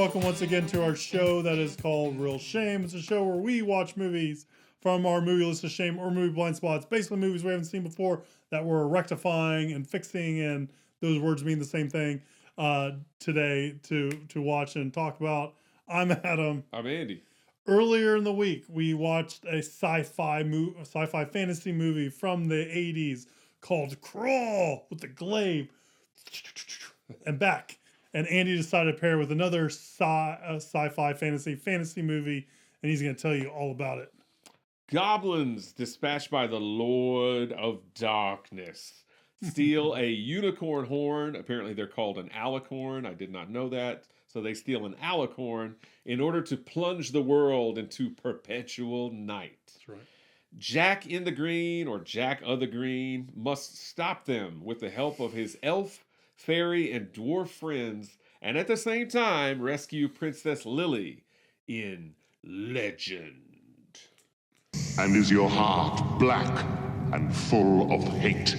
welcome once again to our show that is called Real Shame. It's a show where we watch movies from our movie list of shame or movie blind spots, basically movies we haven't seen before that we're rectifying and fixing, and those words mean the same thing today to watch and talk about. I'm Adam. I'm Andy. Earlier in the week, we watched a sci-fi fantasy movie from the 80s called Crawl with the glaive and back. And Andy decided to pair with another sci-fi fantasy movie, and he's going to tell you all about it. Goblins dispatched by the Lord of Darkness steal a unicorn horn. Apparently they're called an alicorn. I did not know that. So they steal an alicorn in order to plunge the world into perpetual night. That's right. Jack in the Green, or Jack of the Green, must stop them with the help of his elf, fairy, and dwarf friends, and at the same time rescue Princess Lily in Legend. And is your heart black and full of hate?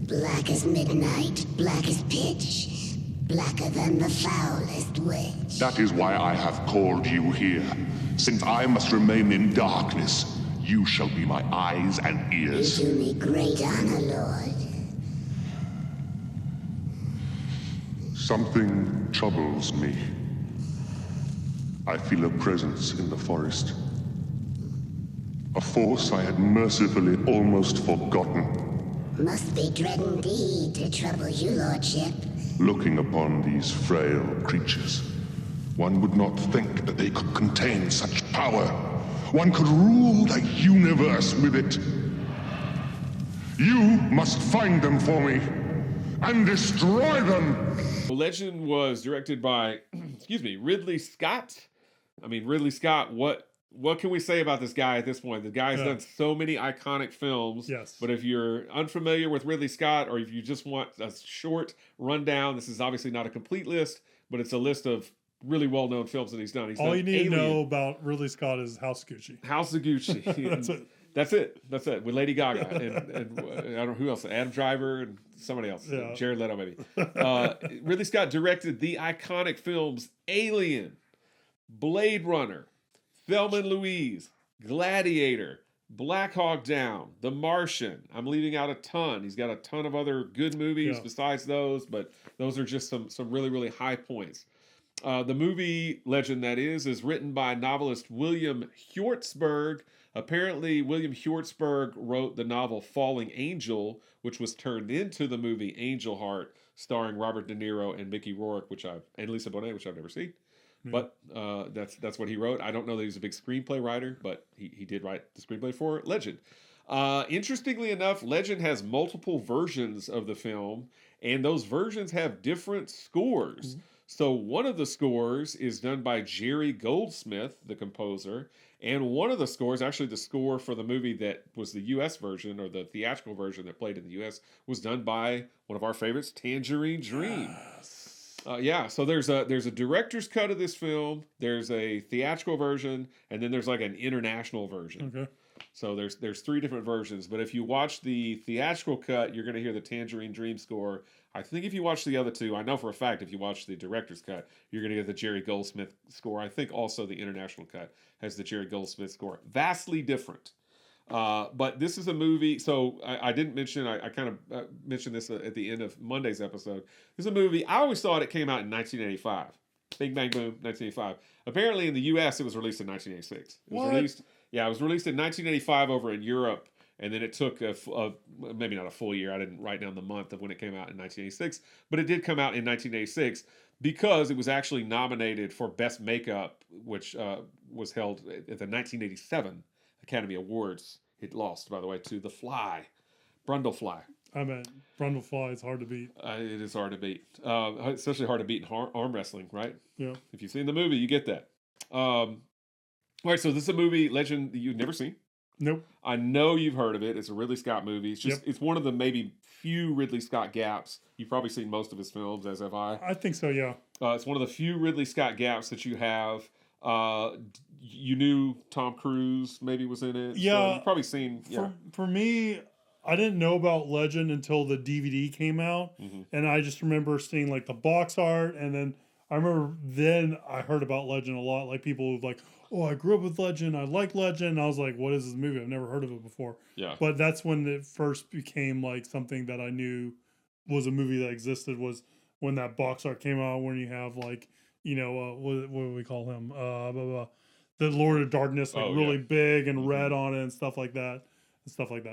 Black as midnight, black as pitch, blacker than the foulest witch. That is why I have called you here. Since I must remain in darkness, you shall be my eyes and ears. You do me great honor, Lord. Something troubles me. I feel a presence in the forest. A force I had mercifully almost forgotten. Must be dread indeed to trouble you, Lordship. Looking upon these frail creatures, one would not think that they could contain such power. One could rule the universe with it. You must find them for me and destroy them. Legend was directed by, Ridley Scott. Ridley Scott, what can we say about this guy at this point? The guy's done so many iconic films. Yes. But if you're unfamiliar with Ridley Scott, or if you just want a short rundown, this is obviously not a complete list, but it's a list of really well-known films that he's done. All you need to know about Ridley Scott is House of Gucci. House of Gucci. That's it. With Lady Gaga and I don't know who else. Adam Driver and somebody else. Yeah. Jared Leto, maybe. Ridley Scott directed the iconic films Alien, Blade Runner, Thelma and Louise, Gladiator, Black Hawk Down, The Martian. I'm leaving out a ton. He's got a ton of other good movies besides those, but those are just some really, really high points. The movie Legend, that is written by novelist William Hjortsberg. Apparently, William Hjortsberg wrote the novel Falling Angel, which was turned into the movie Angel Heart, starring Robert De Niro and Mickey Rourke, and Lisa Bonet, which I've never seen. But that's what he wrote. I don't know that he's a big screenplay writer, but he did write the screenplay for Legend. Interestingly enough, Legend has multiple versions of the film, and those versions have different scores. Mm-hmm. So one of the scores is done by Jerry Goldsmith, the composer, and one of the scores, actually the score for the movie that was the U.S. version, or the theatrical version that played in the U.S., was done by one of our favorites, Tangerine Dream. Yes. So there's a director's cut of this film, there's a theatrical version, and then there's like an international version. Okay. So there's three different versions, but if you watch the theatrical cut, you're going to hear the Tangerine Dream score. I think if you watch the other two, I know for a fact if you watch the director's cut, you're going to get the Jerry Goldsmith score. I think also the international cut has the Jerry Goldsmith score. Vastly different. But this is a movie, so I didn't mention, I kind of mentioned this at the end of Monday's episode. This is a movie, I always thought it came out in 1985. Bing, bang, boom, 1985. Apparently in the U.S. it was released in 1986. It was released in 1985 over in Europe, and then it took maybe not a full year. I didn't write down the month of when it came out in 1986, but it did come out in 1986 because it was actually nominated for Best Makeup, which was held at the 1987 Academy Awards. It lost, by the way, to The Fly, Brundlefly. Brundlefly is hard to beat. It is hard to beat, especially hard to beat in arm wrestling, right? Yeah. If you've seen the movie, you get that. All right, so this is a movie, Legend, that you've never seen. Nope. I know you've heard of it. It's a Ridley Scott movie. It's one of the maybe few Ridley Scott gaps. You've probably seen most of his films, as have I. I think so, yeah. It's one of the few Ridley Scott gaps that you have. You knew Tom Cruise maybe was in it. Yeah. So you've probably seen. Yeah. For me, I didn't know about Legend until the DVD came out. Mm-hmm. And I just remember seeing like the box art, and then I remember then I heard about Legend a lot. Like people who like, oh, I grew up with Legend. I like Legend. And I was like, what is this movie? I've never heard of it before. Yeah. But that's when it first became like something that I knew was a movie that existed. Was when that box art came out. When you have like, what do we call him? Blah, blah, the Lord of Darkness, like really big and red on it and stuff like that.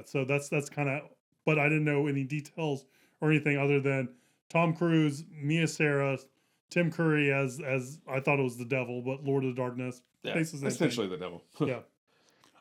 So that's kind of. But I didn't know any details or anything other than Tom Cruise, Sara, Tim Curry as I thought it was the devil, but Lord of the Darkness. Yeah, essentially the devil. Yeah.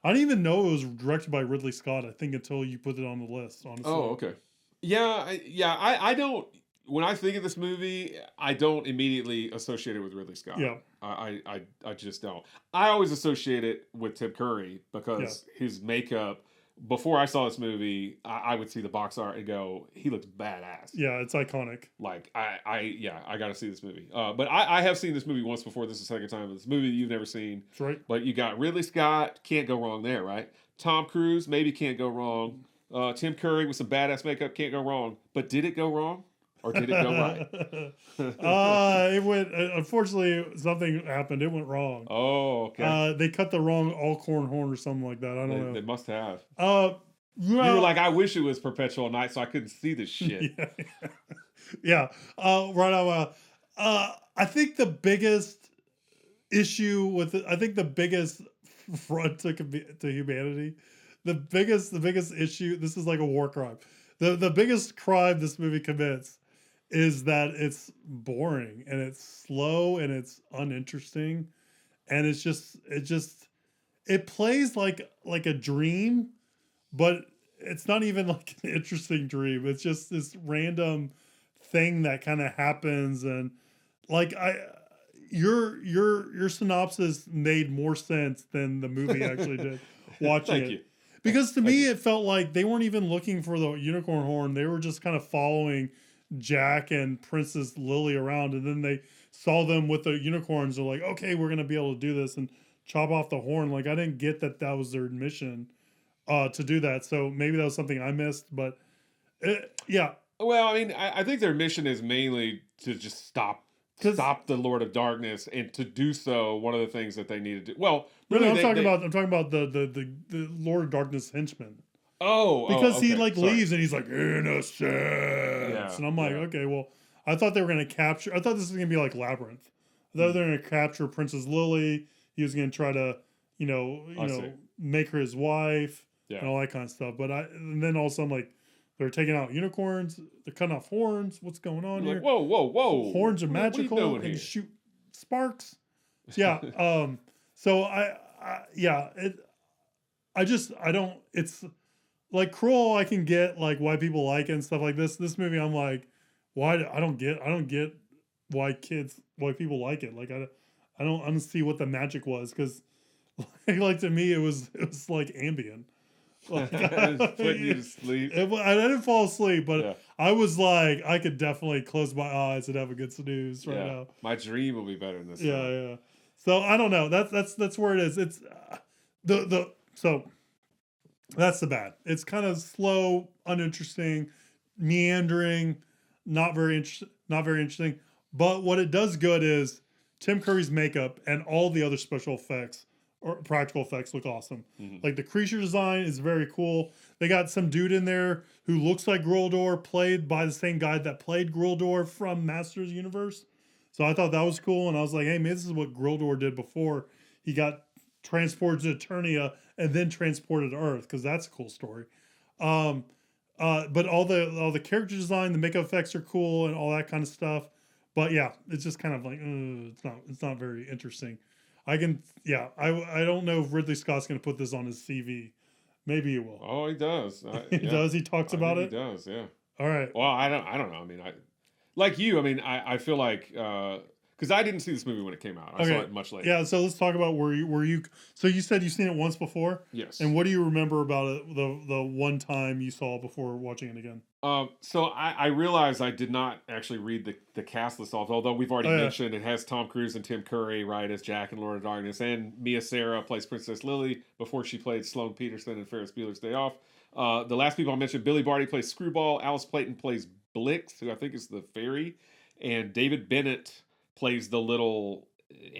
I didn't even know it was directed by Ridley Scott, I think, until you put it on the list, honestly. Oh, okay. Yeah, I don't, when I think of this movie, I don't immediately associate it with Ridley Scott. Yeah. I just don't. I always associate it with Tim Curry because his makeup, before I saw this movie, I would see the box art and go, he looks badass. Yeah, it's iconic. Like, I got to see this movie. But I have seen this movie once before. This is the second time. It's a movie that you've never seen. That's right. But you got Ridley Scott, can't go wrong there, right? Tom Cruise, maybe can't go wrong. Tim Curry with some badass makeup, can't go wrong. But did it go wrong? Or did it go right? It went, unfortunately, something happened. It went wrong. Oh, okay. They cut the wrong Alcorn horn or something like that. I don't know. They must have. You were like, I wish it was perpetual night so I couldn't see this shit. Yeah. Right on. I think the biggest issue with it, I think the biggest front to humanity, the biggest issue, this is like a war crime. The biggest crime this movie commits is that it's boring and it's slow and it's uninteresting and it plays like a dream, but it's not even like an interesting dream. It's just this random thing that kind of happens, and like your synopsis made more sense than the movie actually did watching Thank it. you. Because to me, it felt like they weren't even looking for the unicorn horn. They were just kind of following Jack and Princess Lily around. And then they saw them with the unicorns. They're like, okay, we're going to be able to do this and chop off the horn. Like, I didn't get that was their mission to do that. So maybe that was something I missed. But yeah. Well, I mean, I think their mission is mainly to just stop the Lord of Darkness, and to do so, one of the things that they need to do. Well, really, I'm talking about the Lord of Darkness henchman. Oh, because okay. he leaves and he's like innocence, and I'm like, okay, well, I thought they were gonna capture. I thought this was gonna be like Labyrinth. I thought they were gonna capture Princess Lily. He was gonna try to, make her his wife and all that kind of stuff. But and then all of a sudden, like, they're taking out unicorns. They're cutting off horns. What's going on here? Like, whoa! Horns are magical and shoot sparks. Yeah. So I don't. It's like Cruel. I can get like why people like it and stuff like this. This movie, I'm like, why? I don't get why people like it. Like I don't see what the magic was, because like to me it was like Ambien. Like, putting you to sleep. I didn't fall asleep, but I was like, I could definitely close my eyes and have a good snooze right now. My dream will be better than this. Yeah. So I don't know. That's where it is. It's so that's the bad. It's kind of slow, uninteresting, meandering, not very interesting. But what it does good is Tim Curry's makeup and all the other special effects or practical effects look awesome. Mm-hmm. Like the creature design is very cool. They got some dude in there who looks like Grildor, played by the same guy that played Grildor from Masters Universe. So I thought that was cool, and I was like, hey, man, this is what Grildor did before he got transported to Eternia and then transported to Earth, because that's a cool story. But all the character design, the makeup effects are cool and all that kind of stuff. But yeah, it's just kind of like it's not very interesting. I don't know if Ridley Scott's going to put this on his CV. Maybe he will. Oh, he does. He does. He talks about it. He does. Yeah. All right. Well, I don't know. I mean, like you. I mean, I feel like because I didn't see this movie when it came out. I saw it much later. Yeah. So let's talk about where you. So you said you've seen it once before. Yes. And what do you remember about it? The one time you saw it before watching it again. So I realized I did not actually read the cast list off, although we've already mentioned it has Tom Cruise and Tim Curry, right, as Jack and Lord of Darkness, and Sara plays Princess Lily before she played Sloane Peterson in Ferris Bueller's Day Off. The last people I mentioned, Billy Barty plays Screwball, Alice Clayton plays Blix, who I think is the fairy, and David Bennett plays the little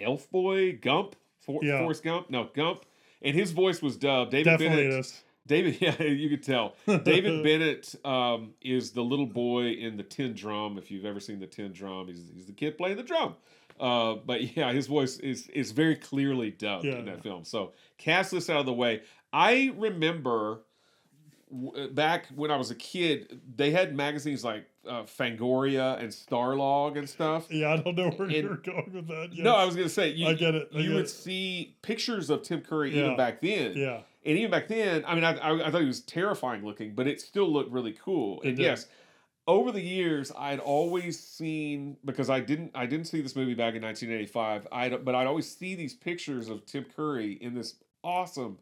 elf boy, Gump, Yeah. Forrest Gump, no Gump, and his voice was dubbed. Definitely is. David, yeah, you could tell. David Bennett is the little boy in the tin drum. If you've ever seen the tin drum, he's the kid playing the drum. But yeah, his voice is very clearly dubbed in that film. So cast this out of the way. I remember back when I was a kid, they had magazines like Fangoria and Starlog and stuff. Yeah, I don't know where you're going with that. Yes. No, I was going to say, I get it. You would see pictures of Tim Curry even back then. Yeah. And even back then, I mean, I thought he was terrifying looking, but it still looked really cool. And yes, over the years, I'd always seen, because I didn't see this movie back in 1985, but I'd always see these pictures of Tim Curry in this awesome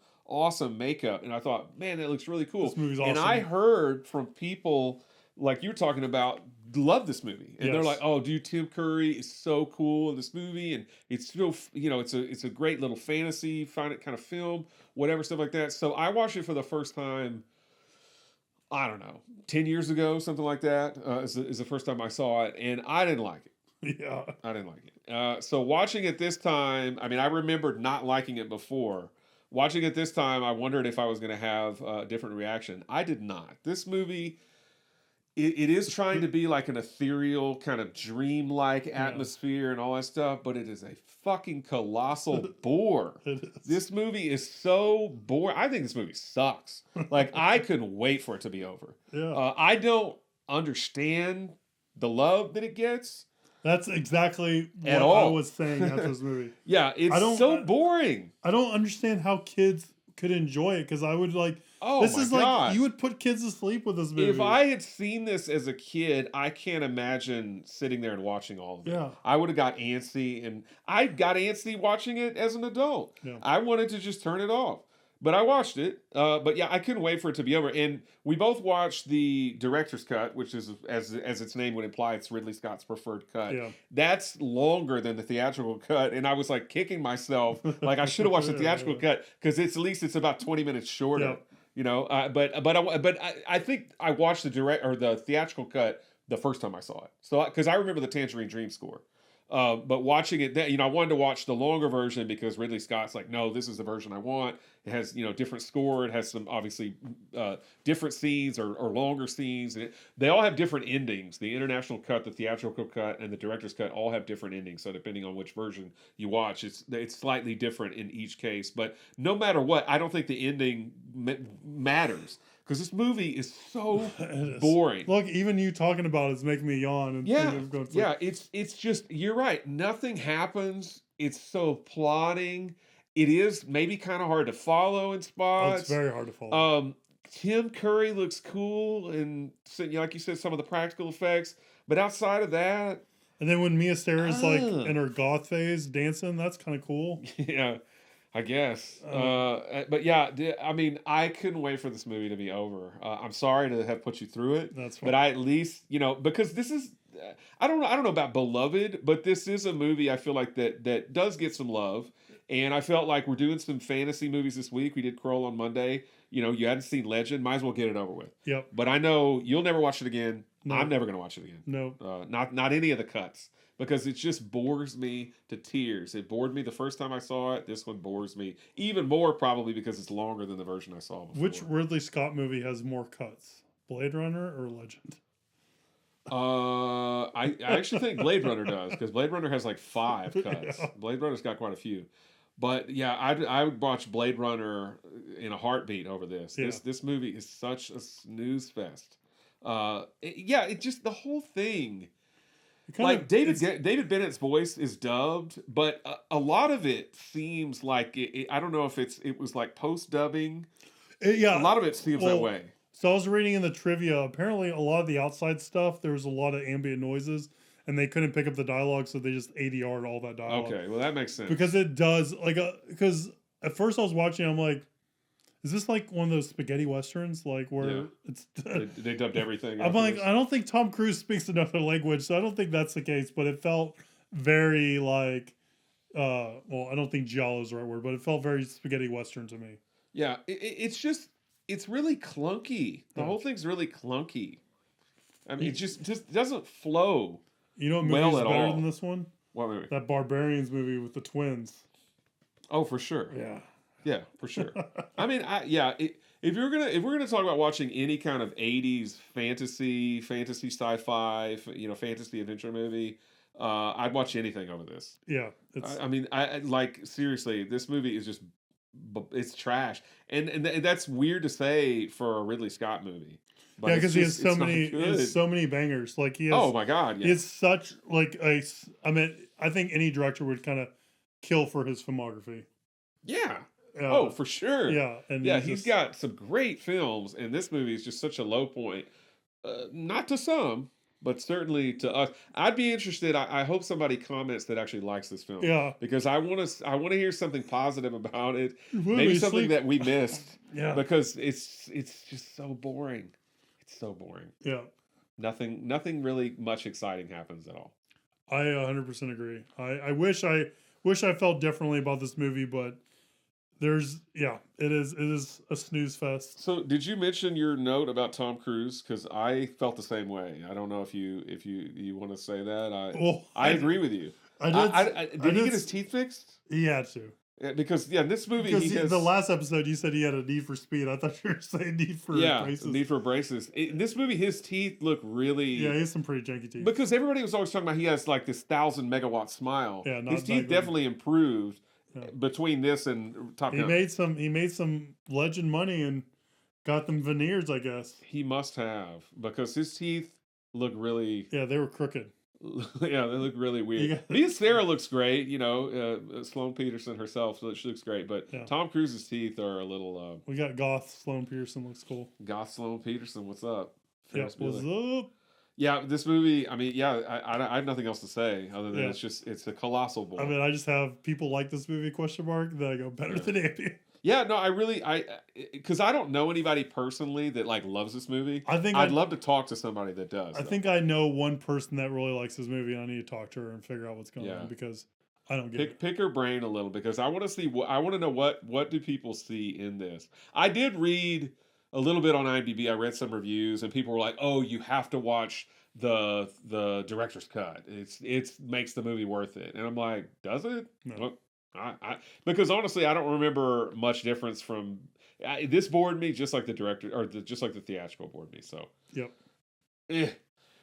makeup, and I thought, man, that looks really cool. This movie's awesome. And I heard from people like you were talking about, love this movie, and they're like, "Oh, dude, Tim Curry is so cool in this movie, and it's still, it's a great little fantasy, find it kind of film, whatever stuff like that." So I watched it for the first time. I don't know, 10 years ago, something like that. Is the first time I saw it, and I didn't like it. Yeah, I didn't like it. So watching it this time, I mean, I remembered not liking it before. Watching it this time, I wondered if I was going to have a different reaction. I did not. This movie, it is trying to be like an ethereal, kind of dreamlike atmosphere and all that stuff, but it is a fucking colossal bore. This movie is so boring. I think this movie sucks. Like, I couldn't wait for it to be over. Yeah. I don't understand the love that it gets. That's exactly what I was saying after this movie. Yeah, it's so boring. I don't understand how kids could enjoy it, because I would like, this is like, you would put kids to sleep with this movie. If I had seen this as a kid, I can't imagine sitting there and watching all of it. Yeah. I would have got antsy, and I got antsy watching it as an adult. Yeah. I wanted to just turn it off. But I watched it. But yeah, I couldn't wait for it to be over. And we both watched the director's cut, which is, as its name would imply, it's Ridley Scott's preferred cut. Yeah. That's longer than the theatrical cut. And I was like kicking myself, like I should have watched the theatrical cut, because at least it's about 20 minutes shorter. Yeah. You know, but I think I watched the theatrical cut the first time I saw it. So because I remember the Tangerine Dream score. But watching it, I wanted to watch the longer version because Ridley Scott's like, no, this is the version I want. It has, different score. It has some obviously different scenes or longer scenes. And they all have different endings. The international cut, the theatrical cut, and the director's cut all have different endings. So depending on which version you watch, it's slightly different in each case. But no matter what, I don't think the ending matters. Because this movie is so boring. Look, even you talking about it is making me yawn. And it's just, you're right. Nothing happens. It's so plodding. It is maybe kind of hard to follow in spots. It's very hard to follow. Tim Curry looks cool, and like you said, some of the practical effects. But outside of that... And then when Mia Sara's like in her goth phase dancing, that's kind of cool. Yeah. I guess. But yeah, I mean, I couldn't wait for this movie to be over. I'm sorry to have put you through it. That's fine. But I at least, because this is, I don't know about beloved, but this is a movie I feel like that does get some love. And I felt like we're doing some fantasy movies this week. We did Kroll on Monday. You hadn't seen Legend. Might as well get it over with. Yep. But I know you'll never watch it again. No. I'm never going to watch it again. No. Not any of the cuts. Because it just bores me to tears. It bored me the first time I saw it. This one bores me even more, probably because it's longer than the version I saw before. Which Ridley Scott movie has more cuts, Blade Runner or Legend? I actually think Blade Runner does, because Blade Runner has like 5 cuts. Yeah. Blade Runner's got quite a few. But yeah, I would watch Blade Runner in a heartbeat over this. Yeah. This movie is such a snooze fest. It just, the whole thing... Like David Bennett's voice is dubbed, but a lot of it seems like I don't know if it was like post dubbing. Yeah, a lot of it seems that way. So I was reading in the trivia. Apparently, a lot of the outside stuff, there was a lot of ambient noises, and they couldn't pick up the dialogue, so they just ADR'd all that dialogue. Okay, well that makes sense, because it does because at first I was watching, I'm like, is this like one of those spaghetti westerns, like where it's they dubbed everything? I'm like, I don't think Tom Cruise speaks another language, so I don't think that's the case. But it felt very like, I don't think giallo is the right word, but it felt very spaghetti western to me. Yeah, it's really clunky. The whole thing's really clunky. I mean, it just doesn't flow. You know what movie is better than this one? What movie? That Barbarians movie with the twins. Oh, for sure. Yeah. Yeah, for sure. I mean, if we're gonna talk about watching any kind of '80s fantasy sci-fi, fantasy adventure movie, I'd watch anything over this. Yeah. It's I mean, I like seriously, this movie is just it's trash, and that's weird to say for a Ridley Scott movie. But yeah, it's because he has just- so it's not many, good. so many bangers. Like he has, Oh my god! he Yeah. has such like a. I mean, I think any director would kind of kill for his filmography. Yeah. Uh, Oh, for sure. yeah, and Yeah, he's he's just- got some great films, and this movie is just such a low point. Not to some, but certainly to us. I'd be interested. I hope somebody comments that actually likes this film. Yeah. Because I want to hear something positive about it. Will Maybe we something sleep? that we missed. Yeah. Because it's just so boring. It's so boring. Yeah. Nothing really much exciting happens at all. I 100% agree. I wish I felt differently about this movie, but it is a snooze fest. So, did you mention your note about Tom Cruise? Because I felt the same way. I don't know if you want to say that. Well, I agree with you. I did. Did he get his teeth fixed? He had to. Yeah, because in this movie Because he has the last episode you said he had a need for speed. I thought you were saying need for braces. need for braces. In this movie, his teeth look really Yeah, he has some pretty janky teeth. because everybody was always talking about he has like this 1,000 megawatt smile. Yeah, not his teeth that good. definitely improved Yeah. between this and Top He Gun. made some legend money and got them veneers, I guess. He must have because his teeth look really Yeah, they were crooked. yeah, they look really weird. got- Me and Sarah looks great, Sloane Peterson herself, so she looks great. But Yeah. Tom Cruise's teeth are a little We got Goth Sloan Pearson, looks cool. goth. Sloane Peterson, what's up? Yeah, Ferris what's Bueller. up? Yeah, this movie. I mean, yeah, I have nothing else to say other than Yeah. it's a colossal bore. I mean, I just have people like this movie ? Then I go better than Ambien. Yeah, no, because I don't know anybody personally that like loves this movie. I think I'd love to talk to somebody that does. I though. think I know one person that really likes this movie, and I need to talk to her and figure out what's going Yeah. on because I don't get it. pick her brain a little because I want to see I want to know what do people see in this. I did read a little bit on IMDb. I read some reviews and people were like, "Oh, you have to watch the director's cut. It makes the movie worth it." And I'm like, "Does it?" No. Well, because honestly, I don't remember much difference from this bored me just like the director or just like the theatrical bored me. So Yep. eh.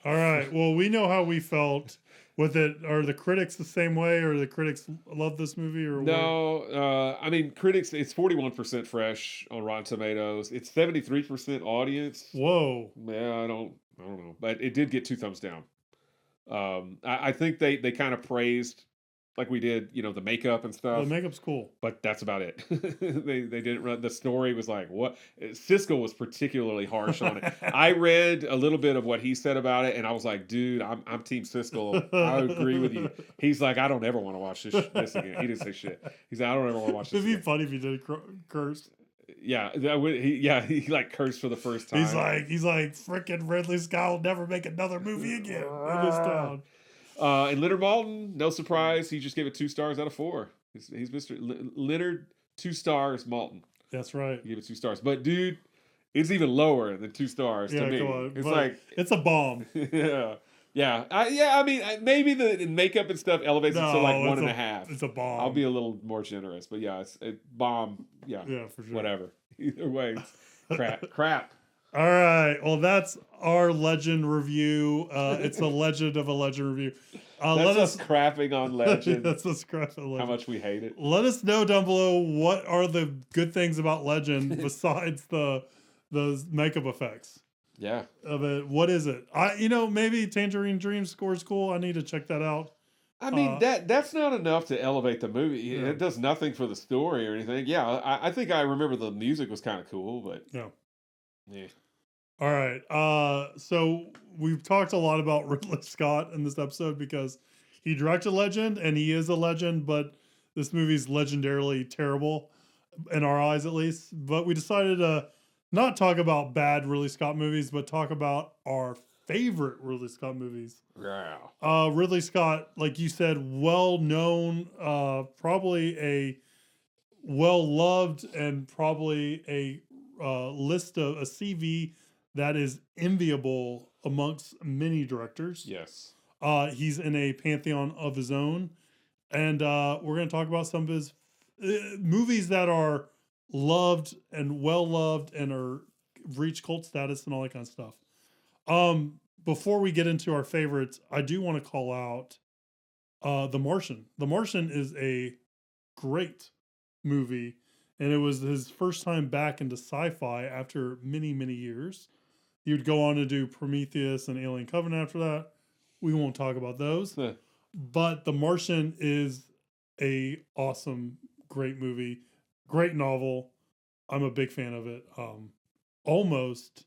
All right. Well, we know how we felt with it. Are the critics the same way, or the critics love this movie, or what? No, I mean critics. It's 41% fresh on Rotten Tomatoes. It's 73% audience. Whoa. Yeah, I don't know, but it did get 2 thumbs down. I think they kind of praised like we did, the makeup and The stuff, makeup's cool. but that's about it. they didn't run. The story was like what Siskel was particularly harsh on it. I read a little bit of what he said about it, and I was like, dude, I'm Team Siskel. I agree with you. He's like, I don't ever want to watch this again. He didn't say shit. He's like, I don't ever want to watch this It'd be again. funny if he did curse. Yeah, he like cursed for the first time. He's like, frickin' Ridley Scott will never make another movie again in this town. And Leonard Maltin, no surprise, he just gave it 2 stars out of 4. He's Mr. Leonard 2 stars Maltin. That's right. He gave it 2 stars, but dude, it's even lower than 2 stars Yeah, to me. come on. It's But like it's a bomb. yeah. I mean, maybe the makeup and stuff elevates it to like it's 1.5. It's a bomb. I'll be a little more generous, but yeah, it's a bomb. Yeah, for sure. whatever. Either way, it's crap. All right. Well, that's our legend review. It's a legend of a legend review. That's Let us us. crapping on Legend. That's us crapping on How Legend. much we hate it. Let us know down below what are the good things about Legend besides the makeup effects Yeah. of it. What is it? Maybe Tangerine Dream scores cool. I need to check that out. I mean that's not enough to elevate the movie. Yeah. It does nothing for the story or anything. Yeah, I think I remember the music was kind of cool, but Yeah. yeah. All right. So we've talked a lot about Ridley Scott in this episode because he directed Legend and he is a legend, but this movie's legendarily terrible in our eyes, at least. But we decided to not talk about bad Ridley Scott movies, but talk about our favorite Ridley Scott movies. Yeah. Ridley Scott, like you said, well known, probably a well loved, and probably a list of a CV that is enviable amongst many directors. Yes. He's in a pantheon of his own, and we're going to talk about some of his movies that are loved and well loved and are reach cult status and all that kind of stuff. Before we get into our favorites, I do want to call out The Martian. The Martian is a great movie, and it was his first time back into sci-fi after many, many years. He would go on to do Prometheus and Alien Covenant after that. We won't talk about those. Yeah. But The Martian is a awesome, great movie, great novel. I'm a big fan of it. Almost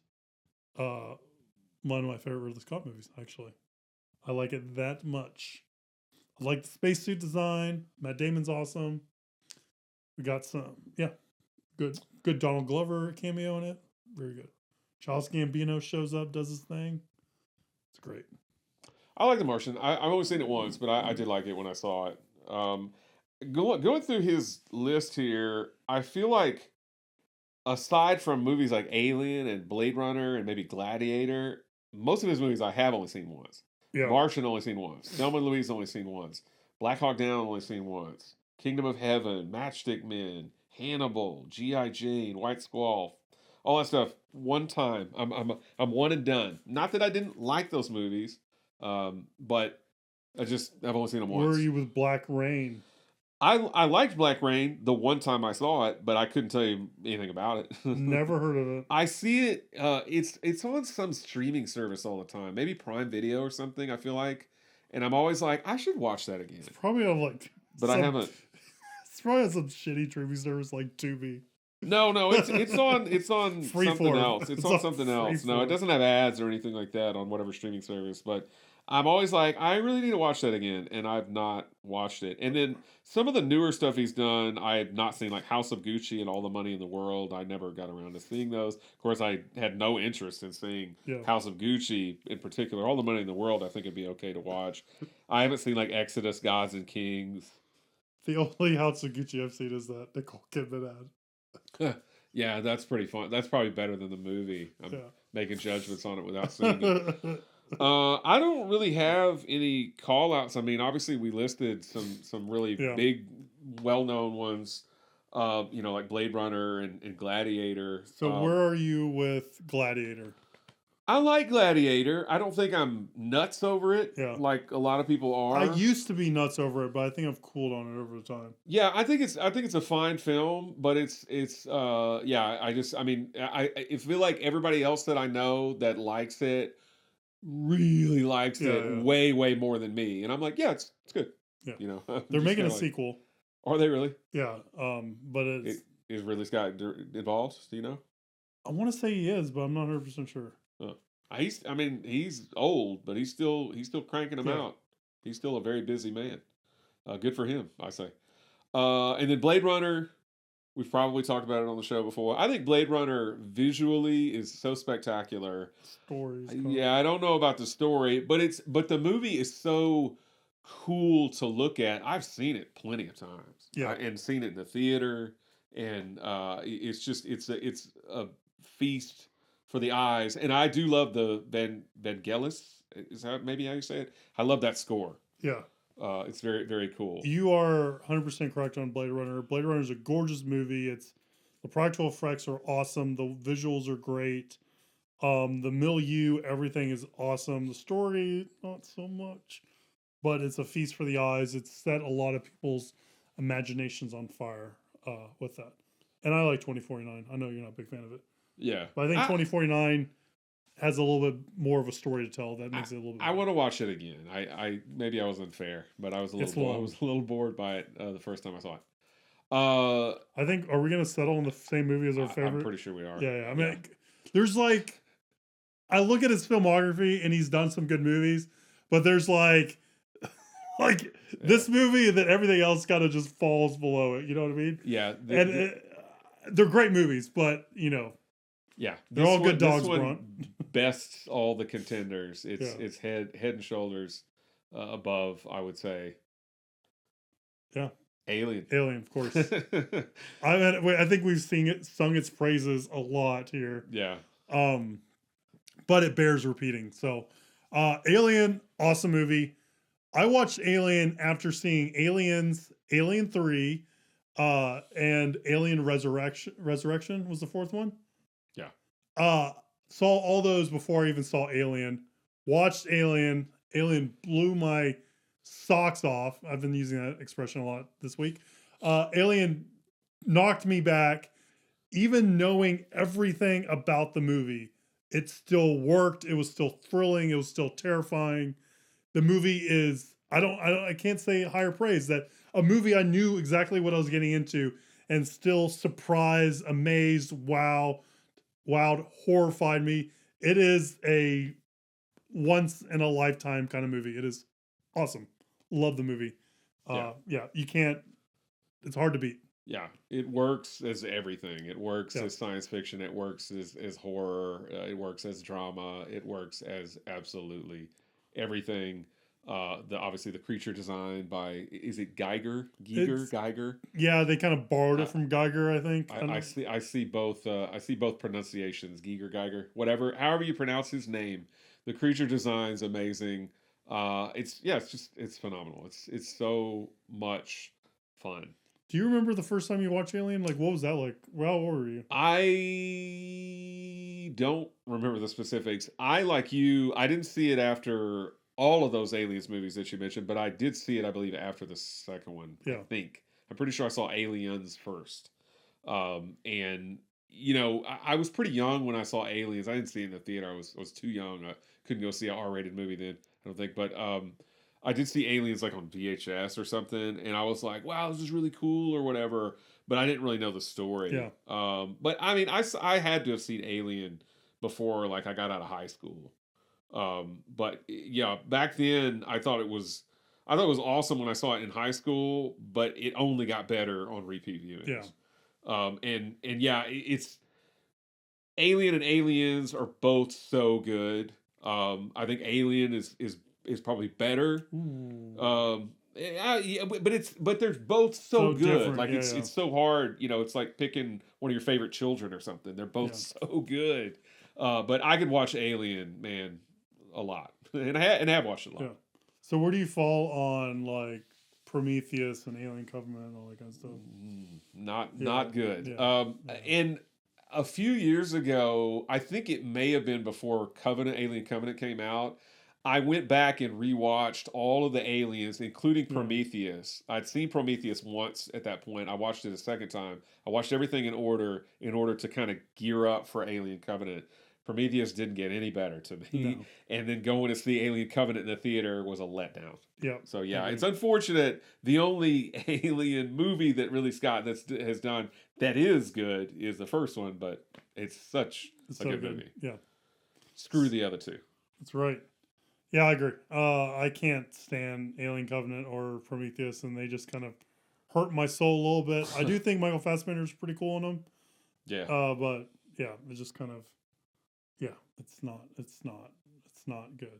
one of my favorite Ridley Scott movies, actually. I like it that much. I like the spacesuit design. Matt Damon's awesome. We got some, good Donald Glover cameo in it. Very good. Charles Gambino shows up, does his thing. It's great. I like The Martian. I've only seen it once, but I did like it when I saw it. Going through his list here, I feel like aside from movies like Alien and Blade Runner and maybe Gladiator, most of his movies I have only seen once. Yeah. Martian only seen once. Thelma and Louise only seen once. Black Hawk Down only seen once. Kingdom of Heaven, Matchstick Men, Hannibal, G.I. Jane, White Squall, all that stuff. One time. I'm one and done. Not that I didn't like those movies, but I've only seen them once. Where are you with Black Rain? I liked Black Rain the one time I saw it, but I couldn't tell you anything about it. Never heard of it. I see it. It's on some streaming service all the time, maybe Prime Video or something. I feel like, and I'm always like, I should watch that again. It's probably on but I haven't. It's probably on some shitty streaming service like Tubi. No, it's on Freeform. something else. It's on on something else. No, Freeform. it doesn't have ads or anything like that on whatever streaming service. But I'm always like, I really need to watch that again, and I've not watched it. And then some of the newer stuff he's done, I have not seen, like House of Gucci and All the Money in the World. I never got around to seeing those. Of course, I had no interest in seeing House of Gucci in particular. All the Money in the World, I think it'd be okay to watch. I haven't seen like Exodus, Gods and Kings. The only House of Gucci I've seen is that Nicole Kidman ad. Yeah, that's pretty fun. That's probably better than the movie. I'm making judgments on it without seeing it. I don't really have any call outs. I mean, obviously we listed some really big, well-known ones, like Blade Runner and Gladiator. So where are you with Gladiator? I like Gladiator. I don't think I'm nuts over it like a lot of people are. I used to be nuts over it, but I think I've cooled on it over time. Yeah, I think it's a fine film, but I feel like everybody else that I know that likes it really likes it way more than me, and I'm like, it's good. Yeah, they're making a sequel. Are they really? Yeah, but is Ridley Scott involved? Do you know? I want to say he is, but I'm not 100% sure. He's old, but he's still cranking them out. He's still a very busy man. Good for him, I say. And then Blade Runner, we've probably talked about it on the show before. I think Blade Runner visually is so spectacular. Stories. I don't know about the story, but the movie is so cool to look at. I've seen it plenty of times. And seen it in the theater, and it's a feast for the eyes. And I do love the Vangelis. Is that maybe how you say it? I love that score. Yeah. It's very, very cool. You are 100% correct on Blade Runner. Blade Runner is a gorgeous movie. The practical effects are awesome. The visuals are great. The milieu, everything is awesome. The story, not so much. But it's a feast for the eyes. It's set a lot of people's imaginations on fire with that. And I like 2049. I know you're not a big fan of it. Yeah. But I think 2049 has a little bit more of a story to tell. That makes it a little bit I want to watch it again. Maybe I was unfair, but I was a little bored by it the first time I saw it. I think, are we going to settle on the same movie as our favorite? I'm pretty sure we are. Yeah. I mean, there's I look at his filmography and he's done some good movies, but there's this movie and then everything else kind of just falls below it. You know what I mean? Yeah. They're great movies, but yeah, they're all good dogs. Best all the contenders. It's head and shoulders above, I would say. Yeah, Alien, of course. I think we've sung its praises a lot here. Yeah. But it bears repeating. So, Alien, awesome movie. I watched Alien after seeing Aliens, Alien 3, and Alien Resurrection. Resurrection was the fourth one. Yeah. Saw all those before I even saw Alien. Watched Alien. Alien blew my socks off. I've been using that expression a lot this week. Alien knocked me back. Even knowing everything about the movie, it still worked. It was still thrilling. It was still terrifying. The movie is, I can't say higher praise that a movie I knew exactly what I was getting into and still surprised, amazed, wowed, horrified me. It is a once in a lifetime kind of movie. It is awesome. Love the movie. Yeah, you can't, it's hard to beat. Yeah, it works as everything. It works as science fiction. It works as horror. It works as drama. It works as absolutely everything. Obviously the creature design by, is it Geiger? Geiger? Yeah, they kind of borrowed it from Geiger, I think. I see both. I see both pronunciations. Geiger, whatever, however you pronounce his name. The creature design's amazing. It's phenomenal. It's so much fun. Do you remember the first time you watched Alien? Like, what was that like? Well, how old were you? I don't remember the specifics. Like you, I didn't see it after all of those Aliens movies that you mentioned, but I did see it, I believe, after the second one. Yeah. I think. I'm pretty sure I saw Aliens first. And, I was pretty young when I saw Aliens. I didn't see it in the theater. I was too young. I couldn't go see an R-rated movie then, I don't think. But I did see Aliens like on VHS or something, and I was like, wow, this is really cool or whatever, but I didn't really know the story. Yeah. But I mean, I had to have seen Alien before like I got out of high school. But yeah, back then I thought it was awesome when I saw it in high school, but it only got better on repeat viewings. Yeah. And yeah, it's Alien and Aliens are both so good. I think Alien is probably better. But they're both so good. Different. Like it's so hard. It's like picking one of your favorite children or something. They're both so good. But I could watch Alien, man, a lot, and I have watched it a lot. Yeah. So where do you fall on like Prometheus and Alien Covenant and all that kind of stuff? Not good. Yeah. And a few years ago, I think it may have been before Alien Covenant came out, I went back and rewatched all of the Aliens, including Prometheus. I'd seen Prometheus once at that point. I watched it a second time. I watched everything in order to kind of gear up for Alien Covenant. Prometheus didn't get any better to me. No. And then going to see Alien Covenant in the theater was a letdown. Yeah. So yeah, it's unfortunate. The only Alien movie that Ridley Scott has done that is good is the first one, but it's such a good movie. Yeah. Screw the other two. That's right. Yeah, I agree. I can't stand Alien Covenant or Prometheus, and they just kind of hurt my soul a little bit. I do think Michael Fassbender's pretty cool in them. Yeah. But yeah, it's just kind of, it's not good.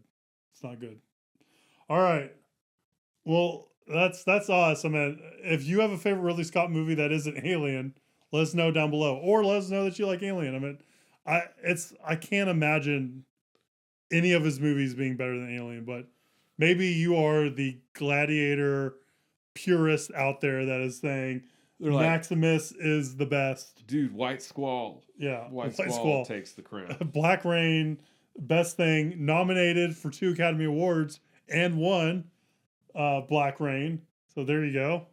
It's not good. All right. Well, that's us. I mean, if you have a favorite Ridley Scott movie that isn't Alien, let us know down below, or let us know that you like Alien. I mean, I can't imagine any of his movies being better than Alien, but maybe you are the Gladiator purist out there that is saying Maximus is the best. Dude, White Squall. Yeah. White Squall takes the crown. Black Rain, best thing, nominated for 2 Academy Awards and won Black Rain. So there you go.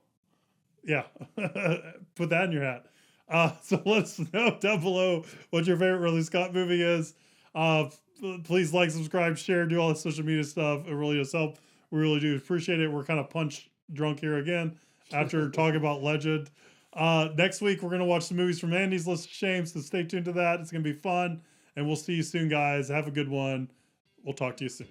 Yeah. Put that in your hat. So let us know down below what your favorite Ridley Scott movie is. Please like, subscribe, share, do all the social media stuff. It really does help. We really do appreciate it. We're kind of punch drunk here again after talking about Legend. Next week, we're going to watch some movies from Andy's List of Shame, so stay tuned to that. It's going to be fun, and we'll see you soon, guys. Have a good one. We'll talk to you soon.